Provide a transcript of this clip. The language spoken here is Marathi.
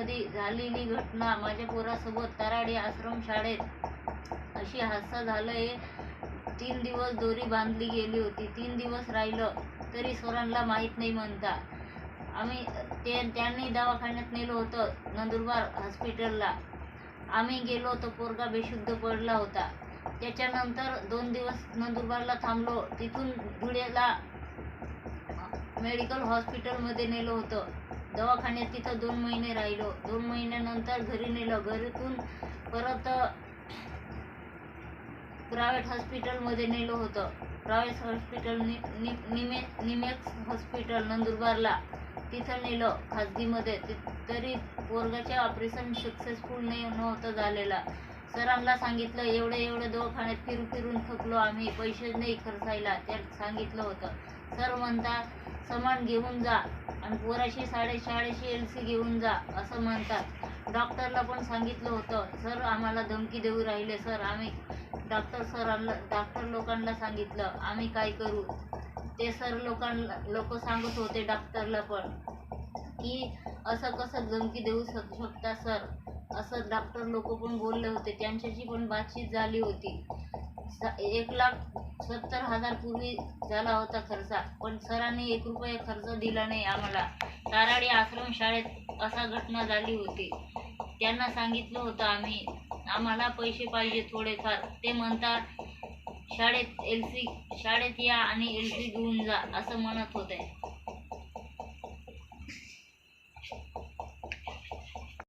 हॉस्पिटलमध्ये झालेली घटना माझ्या पोरासोबत ताराडी आश्रम शाळेत अशी हादसा झालंय। 3 दिवस दोरी बांधली गेली होती, 3 दिवस राहिलं तरी सरांना माहीत नाही म्हणता। आम्ही त्यांनी दवाखान्यात नेलं होतं, नंदुरबार हॉस्पिटलला। आम्ही गेलो तर पोरगा बेशुद्ध पडला होता। त्याच्यानंतर 2 दिवस नंदुरबारला थांबलो, तिथून धुळ्याला मेडिकल हॉस्पिटलमध्ये नेलं होतं। दवाखान्यात तिथं 2 महिने राहिलो। 2 महिन्यानंतर घरी नेलं। घरातून परत प्रायव्हेट हॉस्पिटलमध्ये नेलं होतं। प्रायव्हेट हॉस्पिटल निमेक्स हॉस्पिटल नंदुरबारला, तिथं नेलं खाजगीमध्ये। तरी पोरगाचे ऑपरेशन सक्सेसफुल नव्हतं झालेलं। सरांना सांगितलं, एवढे दवाखान्यात फिरून थकलो आम्ही, पैसे नाही खर्चायला, त्यात सांगितलं होतं। सर म्हणतात सामान घेऊन जा आणि पोराशी शाळेची LC घेऊन जा असं म्हणतात। डॉक्टरला पण सांगितलं होतं। सर आम्हाला धमकी देऊ राहिले। सर आम्ही डॉक्टर लोकांना सांगितलं, आम्ही काय करू? ते सर लोक सांगत होते डॉक्टरला पण की असं कसं धमकी देऊ शकता सर, असं डॉक्टर लोक पण बोलले होते। त्यांच्याशी पण बातचीत झाली होती। 1,70,000 पूर्वी झाला होता खर्च, पण सरांनी 1 रुपया खर्च दिला नाही आम्हाला। ताराडी आश्रम शाळेत असा घटना झाली होती। त्यांना सांगितलं होतं आम्ही, आम्हाला पैसे पाहिजे थोडेफार। ते म्हणतात शाळेत या आणि LC घेऊन जा असं म्हणत होते।